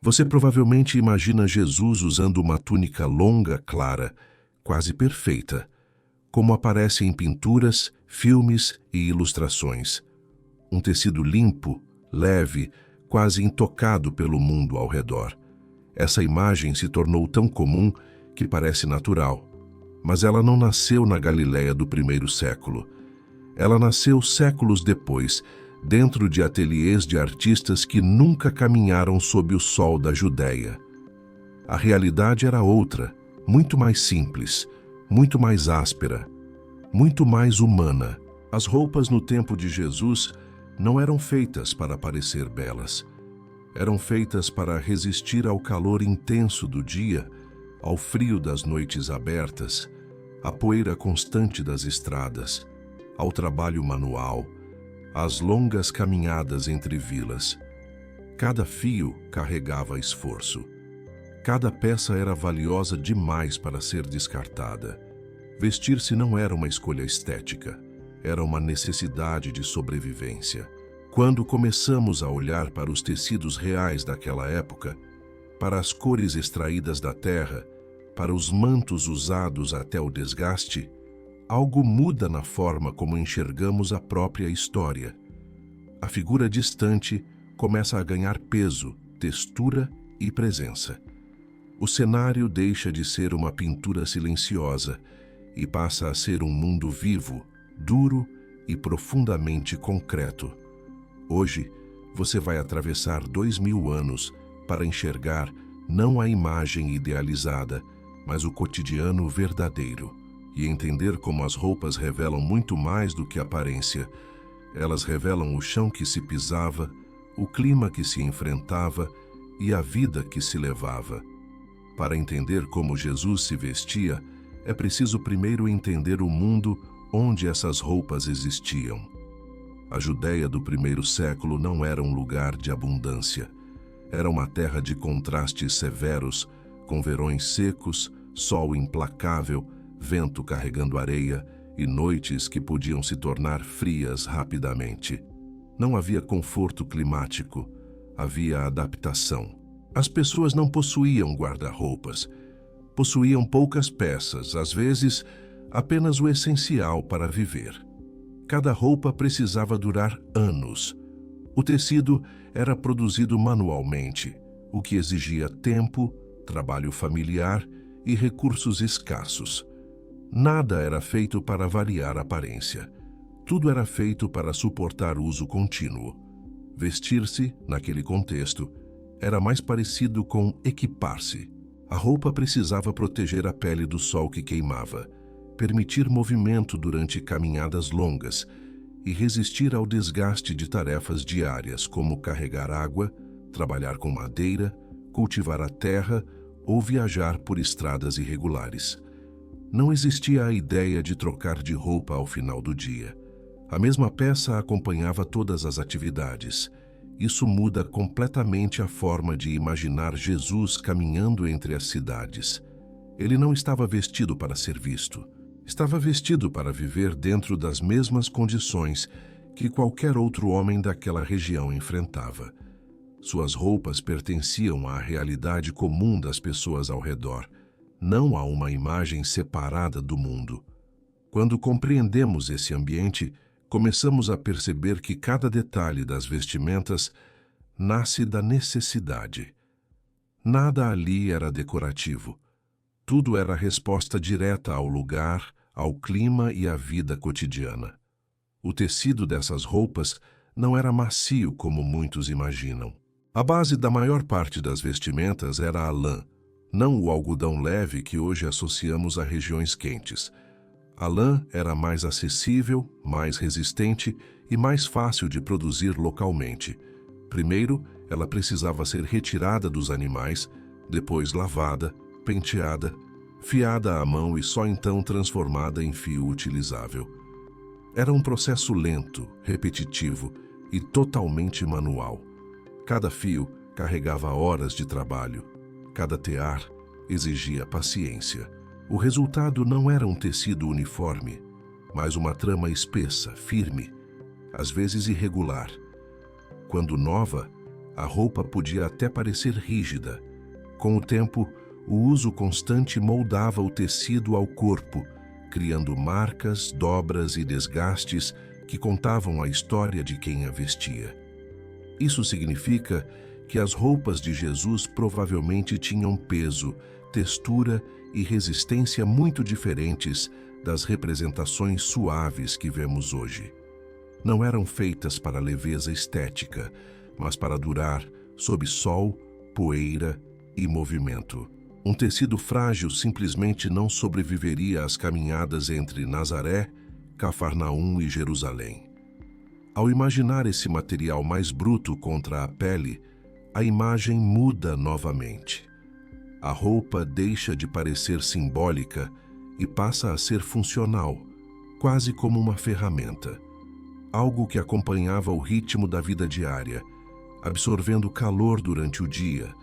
Você provavelmente imagina Jesus usando uma túnica longa, clara, quase perfeita, como aparece em pinturas, filmes e ilustrações. Um tecido limpo, leve, quase intocado pelo mundo ao redor. Essa imagem se tornou tão comum que parece natural. Mas ela não nasceu na Galiléia do primeiro século. Ela nasceu séculos depois, dentro de ateliês de artistas que nunca caminharam sob o sol da Judéia. A realidade era outra, muito mais simples, muito mais áspera, muito mais humana. As roupas no tempo de Jesus não eram feitas para parecer belas. Eram feitas para resistir ao calor intenso do dia, ao frio das noites abertas, à poeira constante das estradas, ao trabalho manual, às longas caminhadas entre vilas. Cada fio carregava esforço. Cada peça era valiosa demais para ser descartada. Vestir-se não era uma escolha estética, era uma necessidade de sobrevivência. Quando começamos a olhar para os tecidos reais daquela época, para as cores extraídas da terra, para os mantos usados até o desgaste, algo muda na forma como enxergamos a própria história. A figura distante começa a ganhar peso, textura e presença. O cenário deixa de ser uma pintura silenciosa e passa a ser um mundo vivo, duro e profundamente concreto. Hoje, você vai atravessar 2000 anos para enxergar não a imagem idealizada, mas o cotidiano verdadeiro, e entender como as roupas revelam muito mais do que aparência. Elas revelam o chão que se pisava, o clima que se enfrentava e a vida que se levava. Para entender como Jesus se vestia, é preciso primeiro entender o mundo onde essas roupas existiam. A Judéia do primeiro século não era um lugar de abundância. Era uma terra de contrastes severos, com verões secos, sol implacável, vento carregando areia e noites que podiam se tornar frias rapidamente. Não havia conforto climático, havia adaptação. As pessoas não possuíam guarda-roupas. Possuíam poucas peças, às vezes apenas o essencial para viver. Cada roupa precisava durar anos. O tecido era produzido manualmente, o que exigia tempo, trabalho familiar e recursos escassos. Nada era feito para variar a aparência. Tudo era feito para suportar uso contínuo. Vestir-se, naquele contexto, era mais parecido com equipar-se. A roupa precisava proteger a pele do sol que queimava, permitir movimento durante caminhadas longas e resistir ao desgaste de tarefas diárias, como carregar água, trabalhar com madeira, cultivar a terra ou viajar por estradas irregulares. Não existia a ideia de trocar de roupa ao final do dia. A mesma peça acompanhava todas as atividades. Isso muda completamente a forma de imaginar Jesus caminhando entre as cidades. Ele não estava vestido para ser visto. Estava vestido para viver dentro das mesmas condições que qualquer outro homem daquela região enfrentava. Suas roupas pertenciam à realidade comum das pessoas ao redor, não a uma imagem separada do mundo. Quando compreendemos esse ambiente, começamos a perceber que cada detalhe das vestimentas nasce da necessidade. Nada ali era decorativo. Tudo era resposta direta ao lugar, ao clima e à vida cotidiana. O tecido dessas roupas não era macio como muitos imaginam. A base da maior parte das vestimentas era a lã, não o algodão leve que hoje associamos a regiões quentes. A lã era mais acessível, mais resistente e mais fácil de produzir localmente. Primeiro, ela precisava ser retirada dos animais, depois lavada, penteada, fiada à mão e só então transformada em fio utilizável. Era um processo lento, repetitivo e totalmente manual. Cada fio carregava horas de trabalho. Cada tear exigia paciência. O resultado não era um tecido uniforme, mas uma trama espessa, firme, às vezes irregular. Quando nova, A roupa podia até parecer rígida. Com o tempo, o uso constante moldava o tecido ao corpo, criando marcas, dobras e desgastes que contavam a história de quem a vestia. Isso significa que as roupas de Jesus provavelmente tinham peso, textura e resistência muito diferentes das representações suaves que vemos hoje. Não eram feitas para leveza estética, mas para durar sob sol, poeira e movimento. Um tecido frágil simplesmente não sobreviveria às caminhadas entre Nazaré, Cafarnaum e Jerusalém. Ao imaginar esse material mais bruto contra a pele, a imagem muda novamente. A roupa deixa de parecer simbólica e passa a ser funcional, quase como uma ferramenta. Algo que acompanhava o ritmo da vida diária, absorvendo calor durante o dia,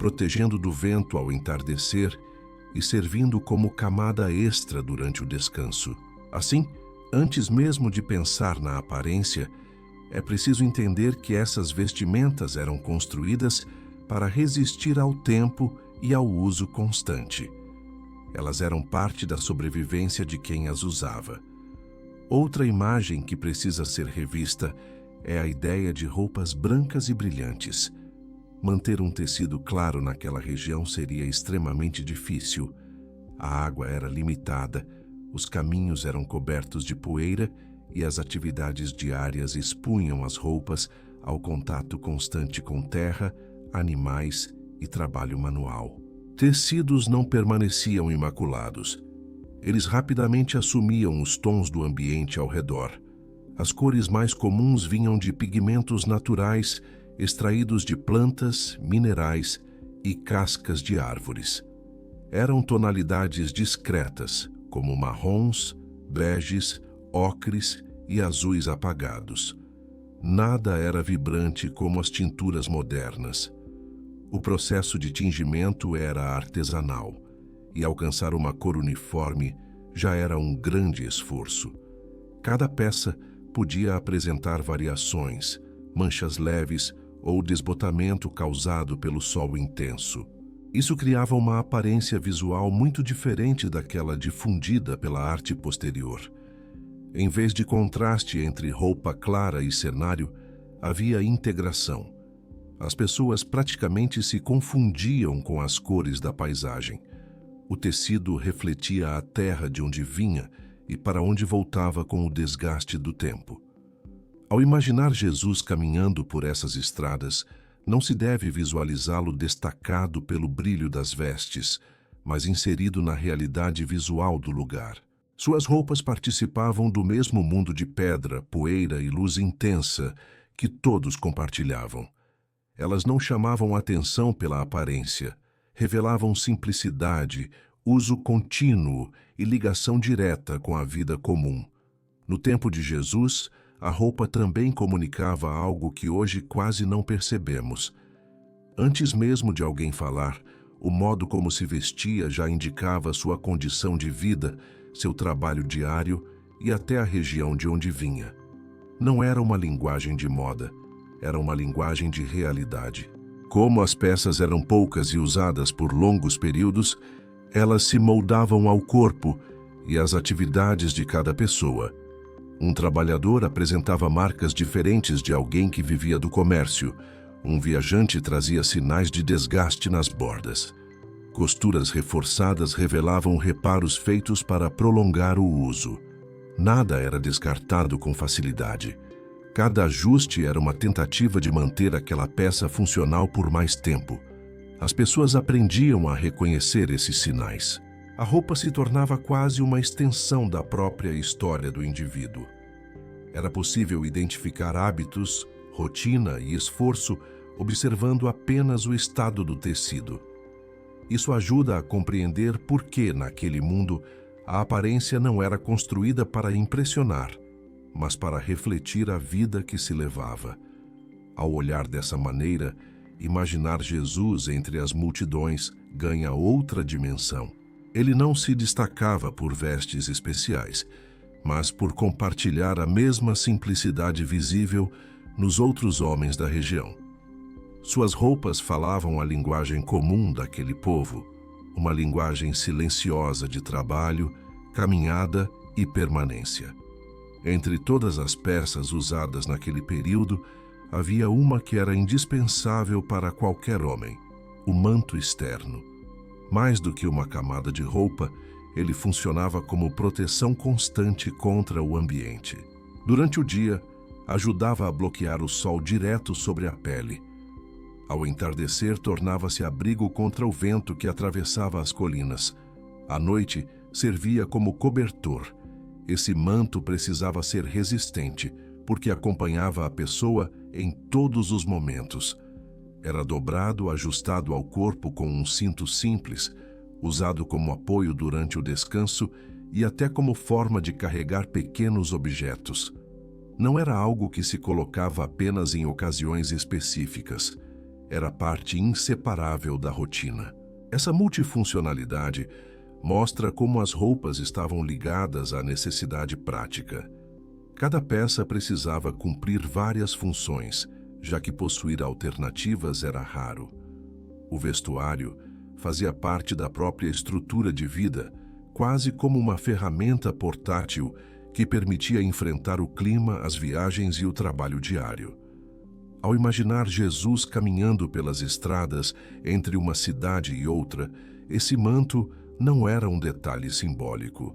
protegendo do vento ao entardecer e servindo como camada extra durante o descanso. Assim, antes mesmo de pensar na aparência, é preciso entender que essas vestimentas eram construídas para resistir ao tempo e ao uso constante. Elas eram parte da sobrevivência de quem as usava. Outra imagem que precisa ser revista é a ideia de roupas brancas e brilhantes. Manter um tecido claro naquela região seria extremamente difícil. A água era limitada, os caminhos eram cobertos de poeira e as atividades diárias expunham as roupas ao contato constante com terra, animais e trabalho manual. Tecidos não permaneciam imaculados. Eles rapidamente assumiam os tons do ambiente ao redor. As cores mais comuns vinham de pigmentos naturais extraídos de plantas, minerais e cascas de árvores. Eram tonalidades discretas, como marrons, beges, ocres e azuis apagados. Nada era vibrante como as tinturas modernas. O processo de tingimento era artesanal, e alcançar uma cor uniforme já era um grande esforço. Cada peça podia apresentar variações, manchas leves ou desbotamento causado pelo sol intenso. Isso criava uma aparência visual muito diferente daquela difundida pela arte posterior. Em vez de contraste entre roupa clara e cenário, havia integração. As pessoas praticamente se confundiam com as cores da paisagem. O tecido refletia a terra de onde vinha e para onde voltava com o desgaste do tempo. Ao imaginar Jesus caminhando por essas estradas, não se deve visualizá-lo destacado pelo brilho das vestes, mas inserido na realidade visual do lugar. Suas roupas participavam do mesmo mundo de pedra, poeira e luz intensa que todos compartilhavam. Elas não chamavam atenção pela aparência, revelavam simplicidade, uso contínuo e ligação direta com a vida comum. No tempo de Jesus, a roupa também comunicava algo que hoje quase não percebemos. Antes mesmo de alguém falar, o modo como se vestia já indicava sua condição de vida, seu trabalho diário e até a região de onde vinha. Não era uma linguagem de moda, era uma linguagem de realidade. Como as peças eram poucas e usadas por longos períodos, elas se moldavam ao corpo e às atividades de cada pessoa. Um trabalhador apresentava marcas diferentes de alguém que vivia do comércio. Um viajante trazia sinais de desgaste nas bordas. Costuras reforçadas revelavam reparos feitos para prolongar o uso. Nada era descartado com facilidade. Cada ajuste era uma tentativa de manter aquela peça funcional por mais tempo. As pessoas aprendiam a reconhecer esses sinais. A roupa se tornava quase uma extensão da própria história do indivíduo. Era possível identificar hábitos, rotina e esforço observando apenas o estado do tecido. Isso ajuda a compreender por que, naquele mundo, a aparência não era construída para impressionar, mas para refletir a vida que se levava. Ao olhar dessa maneira, imaginar Jesus entre as multidões ganha outra dimensão. Ele não se destacava por vestes especiais, mas por compartilhar a mesma simplicidade visível nos outros homens da região. Suas roupas falavam a linguagem comum daquele povo, uma linguagem silenciosa de trabalho, caminhada e permanência. Entre todas as peças usadas naquele período, havia uma que era indispensável para qualquer homem: o manto externo. Mais do que uma camada de roupa, ele funcionava como proteção constante contra o ambiente. Durante o dia, ajudava a bloquear o sol direto sobre a pele. Ao entardecer, tornava-se abrigo contra o vento que atravessava as colinas. À noite, servia como cobertor. Esse manto precisava ser resistente, porque acompanhava a pessoa em todos os momentos. Era dobrado, ajustado ao corpo com um cinto simples, usado como apoio durante o descanso e até como forma de carregar pequenos objetos. Não era algo que se colocava apenas em ocasiões específicas. Era parte inseparável da rotina. Essa multifuncionalidade mostra como as roupas estavam ligadas à necessidade prática. Cada peça precisava cumprir várias funções, já que possuir alternativas era raro. O vestuário fazia parte da própria estrutura de vida, quase como uma ferramenta portátil que permitia enfrentar o clima, as viagens e o trabalho diário. Ao imaginar Jesus caminhando pelas estradas entre uma cidade e outra, esse manto não era um detalhe simbólico.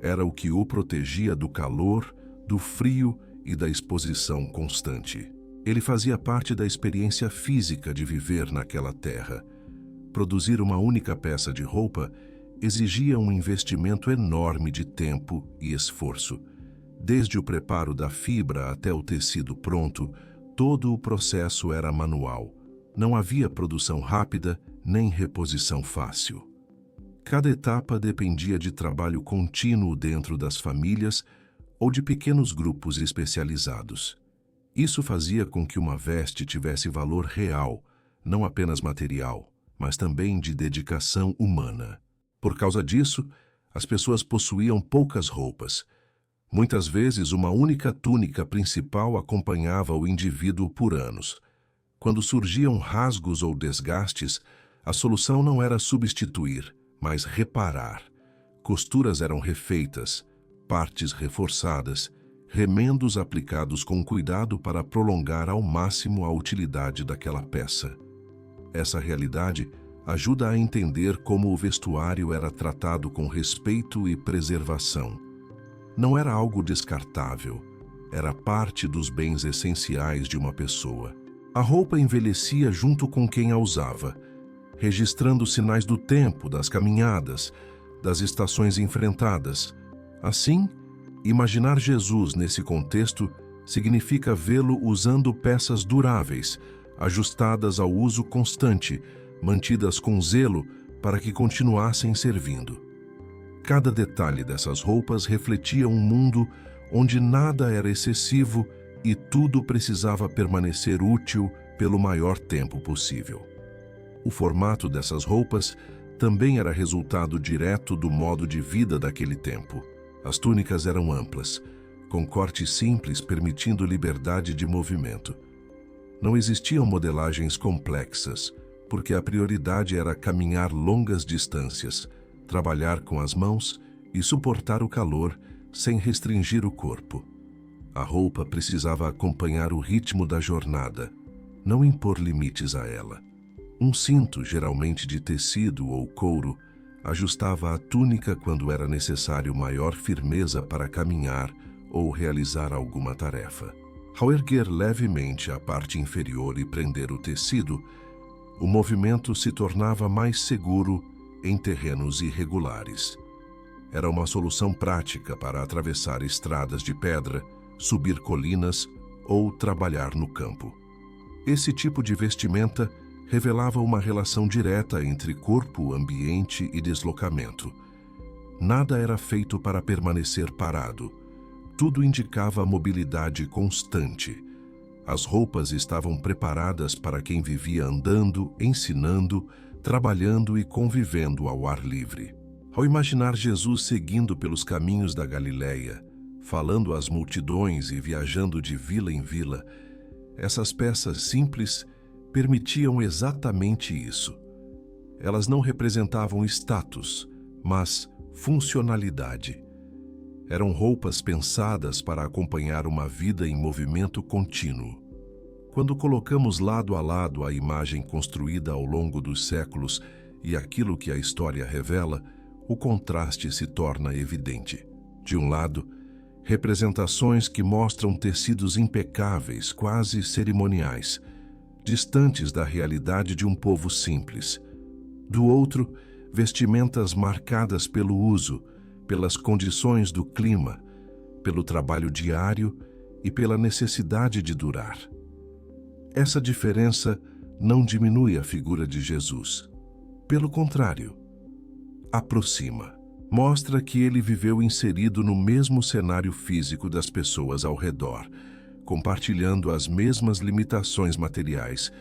Era o que o protegia do calor, do frio e da exposição constante. Ele fazia parte da experiência física de viver naquela terra. Produzir uma única peça de roupa exigia um investimento enorme de tempo e esforço. Desde o preparo da fibra até o tecido pronto, todo o processo era manual. Não havia produção rápida nem reposição fácil. Cada etapa dependia de trabalho contínuo dentro das famílias ou de pequenos grupos especializados. Isso fazia com que uma veste tivesse valor real, não apenas material, mas também de dedicação humana. Por causa disso, as pessoas possuíam poucas roupas. Muitas vezes, uma única túnica principal acompanhava o indivíduo por anos. Quando surgiam rasgos ou desgastes, a solução não era substituir, mas reparar. Costuras eram refeitas, partes reforçadas, remendos aplicados com cuidado para prolongar ao máximo a utilidade daquela peça. Essa realidade ajuda a entender como o vestuário era tratado com respeito e preservação. Não era algo descartável, era parte dos bens essenciais de uma pessoa. A roupa envelhecia junto com quem a usava, registrando sinais do tempo, das caminhadas, das estações enfrentadas. Assim, imaginar Jesus nesse contexto significa vê-lo usando peças duráveis, ajustadas ao uso constante, mantidas com zelo para que continuassem servindo. Cada detalhe dessas roupas refletia um mundo onde nada era excessivo e tudo precisava permanecer útil pelo maior tempo possível. O formato dessas roupas também era resultado direto do modo de vida daquele tempo. As túnicas eram amplas, com cortes simples permitindo liberdade de movimento. Não existiam modelagens complexas, porque a prioridade era caminhar longas distâncias, trabalhar com as mãos e suportar o calor sem restringir o corpo. A roupa precisava acompanhar o ritmo da jornada, não impor limites a ela. Um cinto, geralmente de tecido ou couro, ajustava a túnica quando era necessário maior firmeza para caminhar ou realizar alguma tarefa. Ao erguer levemente a parte inferior e prender o tecido, o movimento se tornava mais seguro em terrenos irregulares. Era uma solução prática para atravessar estradas de pedra, subir colinas ou trabalhar no campo. Esse tipo de vestimenta revelava uma relação direta entre corpo, ambiente e deslocamento. Nada era feito para permanecer parado. Tudo indicava mobilidade constante. As roupas estavam preparadas para quem vivia andando, ensinando, trabalhando e convivendo ao ar livre. Ao imaginar Jesus seguindo pelos caminhos da Galileia, falando às multidões e viajando de vila em vila, essas peças simples permitiam exatamente isso. Elas não representavam status, mas funcionalidade. Eram roupas pensadas para acompanhar uma vida em movimento contínuo. Quando colocamos lado a lado a imagem construída ao longo dos séculos e aquilo que a história revela, o contraste se torna evidente. De um lado, representações que mostram tecidos impecáveis, quase cerimoniais, distantes da realidade de um povo simples. Do outro, vestimentas marcadas pelo uso, pelas condições do clima, pelo trabalho diário e pela necessidade de durar. Essa diferença não diminui a figura de Jesus. Pelo contrário, aproxima. Mostra que ele viveu inserido no mesmo cenário físico das pessoas ao redor, compartilhando as mesmas limitações materiais,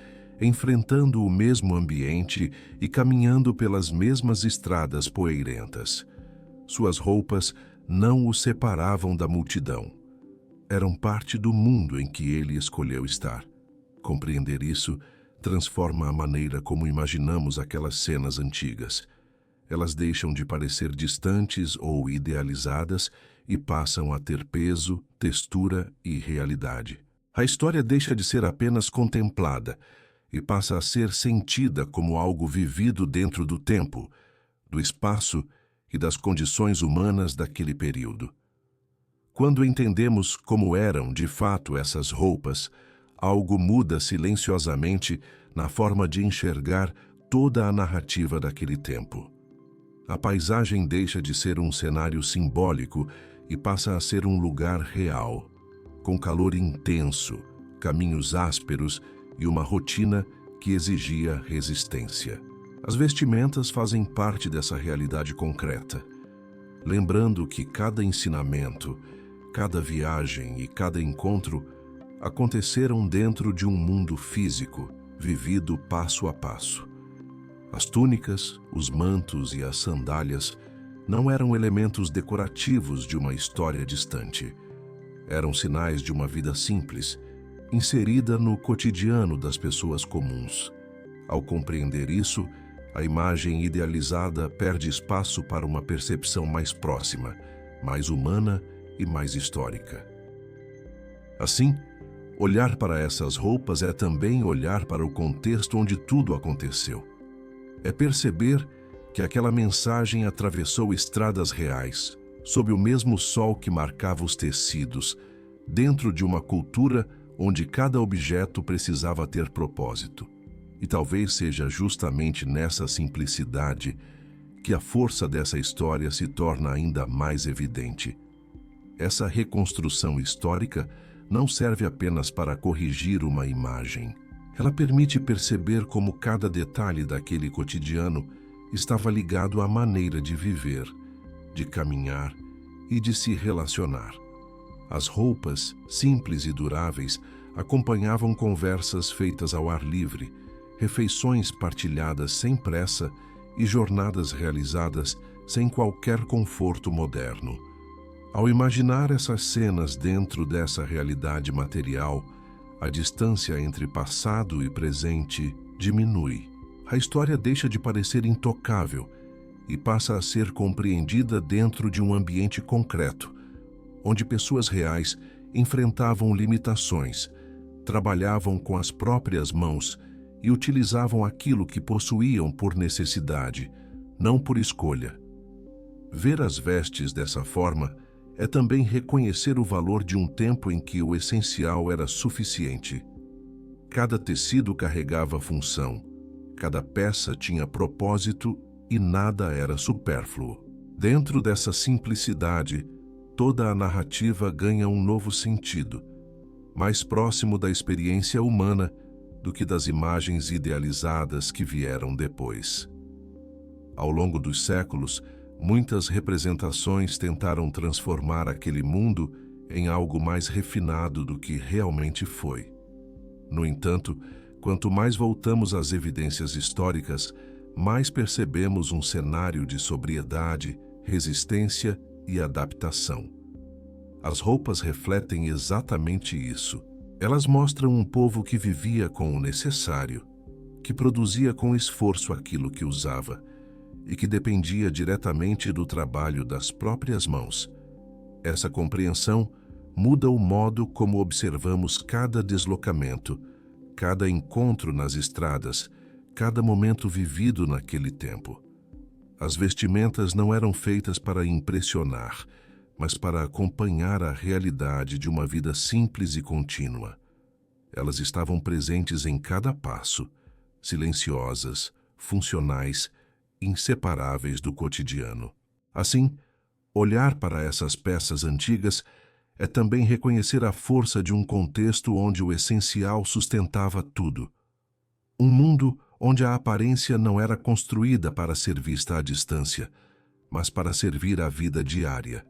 enfrentando o mesmo ambiente e caminhando pelas mesmas estradas poeirentas. Suas roupas não o separavam da multidão. Eram parte do mundo em que ele escolheu estar. Compreender isso transforma a maneira como imaginamos aquelas cenas antigas. Elas deixam de parecer distantes ou idealizadas e passam a ter peso, textura e realidade. A história deixa de ser apenas contemplada e passa a ser sentida como algo vivido dentro do tempo, do espaço e das condições humanas daquele período. Quando entendemos como eram de fato essas roupas, algo muda silenciosamente na forma de enxergar toda a narrativa daquele tempo. A paisagem deixa de ser um cenário simbólico e passa a ser um lugar real, com calor intenso, caminhos ásperos e uma rotina que exigia resistência. As vestimentas fazem parte dessa realidade concreta, lembrando que cada ensinamento, cada viagem e cada encontro aconteceram dentro de um mundo físico, vivido passo a passo. As túnicas, os mantos e as sandálias não eram elementos decorativos de uma história distante. Eram sinais de uma vida simples, inserida no cotidiano das pessoas comuns. Ao compreender isso, a imagem idealizada perde espaço para uma percepção mais próxima, mais humana e mais histórica. Assim, olhar para essas roupas é também olhar para o contexto onde tudo aconteceu. É perceber que aquela mensagem atravessou estradas reais, sob o mesmo sol que marcava os tecidos, dentro de uma cultura onde cada objeto precisava ter propósito. E talvez seja justamente nessa simplicidade que a força dessa história se torna ainda mais evidente. Essa reconstrução histórica não serve apenas para corrigir uma imagem. Ela permite perceber como cada detalhe daquele cotidiano estava ligado à maneira de viver, de caminhar e de se relacionar. As roupas, simples e duráveis, acompanhavam conversas feitas ao ar livre, refeições partilhadas sem pressa e jornadas realizadas sem qualquer conforto moderno. Ao imaginar essas cenas dentro dessa realidade material, a distância entre passado e presente diminui. A história deixa de parecer intocável e passa a ser compreendida dentro de um ambiente concreto, onde pessoas reais enfrentavam limitações, trabalhavam com as próprias mãos e utilizavam aquilo que possuíam por necessidade, não por escolha. Ver as vestes dessa forma é também reconhecer o valor de um tempo em que o essencial era suficiente. Cada tecido carregava função, cada peça tinha propósito e nada era supérfluo. Dentro dessa simplicidade, toda a narrativa ganha um novo sentido, mais próximo da experiência humana do que das imagens idealizadas que vieram depois. Ao longo dos séculos, muitas representações tentaram transformar aquele mundo em algo mais refinado do que realmente foi. No entanto, quanto mais voltamos às evidências históricas, mais percebemos um cenário de sobriedade, resistência e adaptação. As roupas refletem exatamente isso. Elas mostram um povo que vivia com o necessário, que produzia com esforço aquilo que usava e que dependia diretamente do trabalho das próprias mãos. Essa compreensão muda o modo como observamos cada deslocamento, cada encontro nas estradas, cada momento vivido naquele tempo. As vestimentas não eram feitas para impressionar, mas para acompanhar a realidade de uma vida simples e contínua. Elas estavam presentes em cada passo, silenciosas, funcionais, inseparáveis do cotidiano. Assim, olhar para essas peças antigas é também reconhecer a força de um contexto onde o essencial sustentava tudo. Um mundo onde a aparência não era construída para ser vista à distância, mas para servir à vida diária.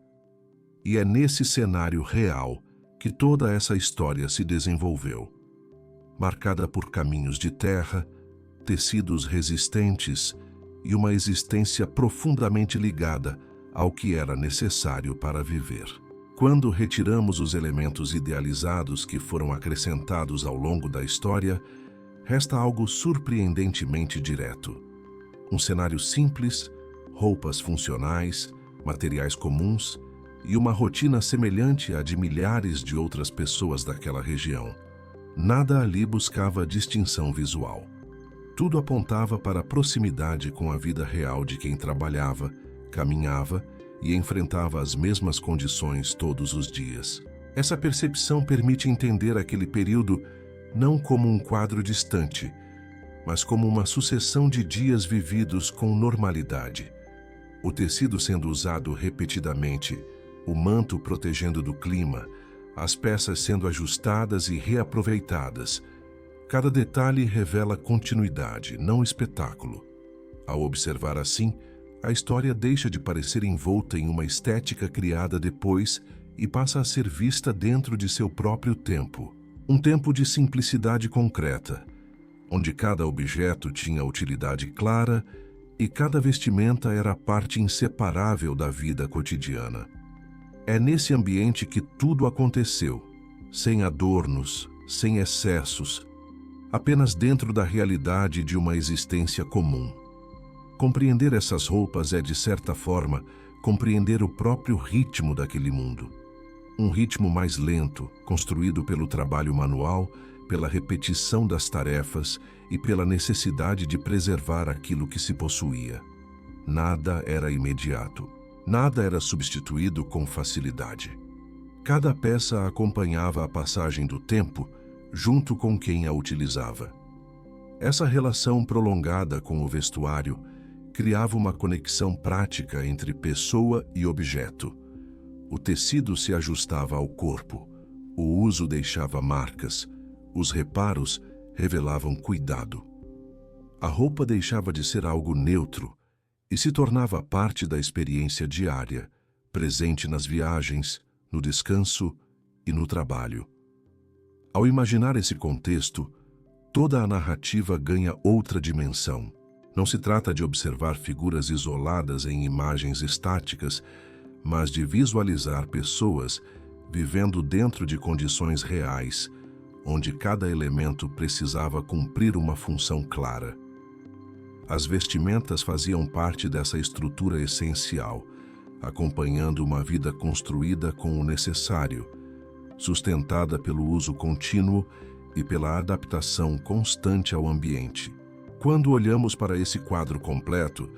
E é nesse cenário real que toda essa história se desenvolveu, marcada por caminhos de terra, tecidos resistentes e uma existência profundamente ligada ao que era necessário para viver. Quando retiramos os elementos idealizados que foram acrescentados ao longo da história, resta algo surpreendentemente direto. Um cenário simples, roupas funcionais, materiais comuns e uma rotina semelhante à de milhares de outras pessoas daquela região. Nada ali buscava distinção visual. Tudo apontava para a proximidade com a vida real de quem trabalhava, caminhava e enfrentava as mesmas condições todos os dias. Essa percepção permite entender aquele período não como um quadro distante, mas como uma sucessão de dias vividos com normalidade. O tecido sendo usado repetidamente, o manto protegendo do clima, as peças sendo ajustadas e reaproveitadas. Cada detalhe revela continuidade, não espetáculo. Ao observar assim, a história deixa de parecer envolta em uma estética criada depois e passa a ser vista dentro de seu próprio tempo. Um tempo de simplicidade concreta, onde cada objeto tinha utilidade clara e cada vestimenta era parte inseparável da vida cotidiana. É nesse ambiente que tudo aconteceu, sem adornos, sem excessos, apenas dentro da realidade de uma existência comum. Compreender essas roupas é, de certa forma, compreender o próprio ritmo daquele mundo. Um ritmo mais lento, construído pelo trabalho manual, pela repetição das tarefas e pela necessidade de preservar aquilo que se possuía. Nada era imediato. Nada era substituído com facilidade. Cada peça acompanhava a passagem do tempo junto com quem a utilizava. Essa relação prolongada com o vestuário criava uma conexão prática entre pessoa e objeto. O tecido se ajustava ao corpo, o uso deixava marcas, os reparos revelavam cuidado. A roupa deixava de ser algo neutro e se tornava parte da experiência diária, presente nas viagens, no descanso e no trabalho. Ao imaginar esse contexto, toda a narrativa ganha outra dimensão. Não se trata de observar figuras isoladas em imagens estáticas, mas de visualizar pessoas vivendo dentro de condições reais, onde cada elemento precisava cumprir uma função clara. As vestimentas faziam parte dessa estrutura essencial, acompanhando uma vida construída com o necessário, sustentada pelo uso contínuo e pela adaptação constante ao ambiente. Quando olhamos para esse quadro completo,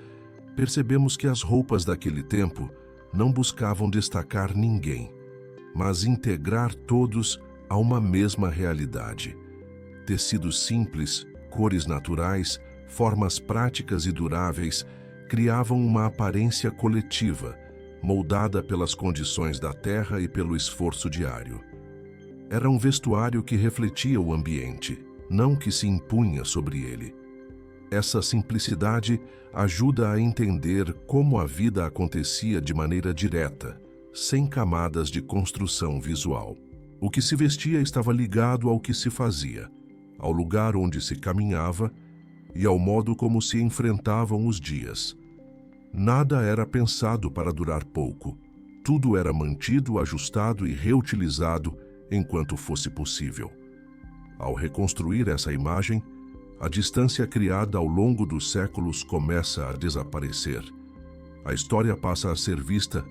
percebemos que as roupas daquele tempo não buscavam destacar ninguém, mas integrar todos a uma mesma realidade. Tecidos simples, cores naturais, formas práticas e duráveis criavam uma aparência coletiva, moldada pelas condições da terra e pelo esforço diário. Era um vestuário que refletia o ambiente, não que se impunha sobre ele. Essa simplicidade ajuda a entender como a vida acontecia de maneira direta, sem camadas de construção visual. O que se vestia estava ligado ao que se fazia, ao lugar onde se caminhava e ao modo como se enfrentavam os dias. Nada era pensado para durar pouco. Tudo era mantido, ajustado e reutilizado enquanto fosse possível. Ao reconstruir essa imagem, a distância criada ao longo dos séculos começa a desaparecer. A história passa a ser vista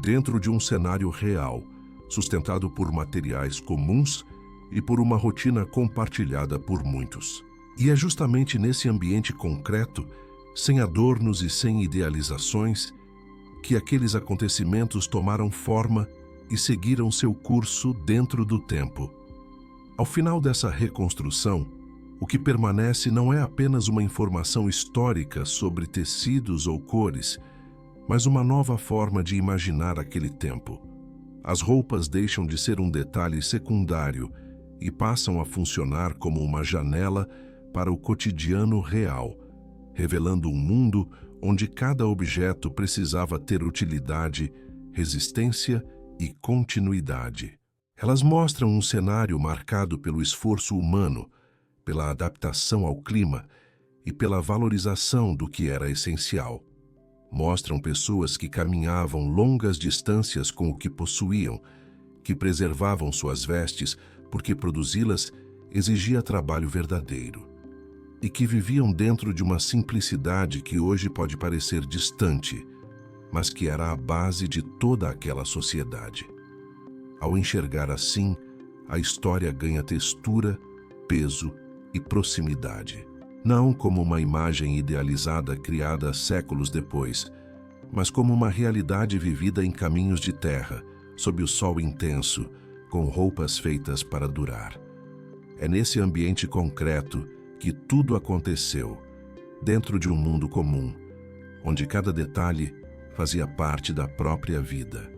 dentro de um cenário real, sustentado por materiais comuns e por uma rotina compartilhada por muitos. E é justamente nesse ambiente concreto, sem adornos e sem idealizações, que aqueles acontecimentos tomaram forma e seguiram seu curso dentro do tempo. Ao final dessa reconstrução, o que permanece não é apenas uma informação histórica sobre tecidos ou cores, mas uma nova forma de imaginar aquele tempo. As roupas deixam de ser um detalhe secundário e passam a funcionar como uma janela para o cotidiano real, revelando um mundo onde cada objeto precisava ter utilidade, resistência e continuidade. Elas mostram um cenário marcado pelo esforço humano, pela adaptação ao clima e pela valorização do que era essencial. Mostram pessoas que caminhavam longas distâncias com o que possuíam, que preservavam suas vestes porque produzi-las exigia trabalho verdadeiro, e que viviam dentro de uma simplicidade que hoje pode parecer distante, mas que era a base de toda aquela sociedade. Ao enxergar assim, a história ganha textura, peso e proximidade. Não como uma imagem idealizada criada séculos depois, mas como uma realidade vivida em caminhos de terra, sob o sol intenso, com roupas feitas para durar. É nesse ambiente concreto que tudo aconteceu, dentro de um mundo comum, onde cada detalhe fazia parte da própria vida.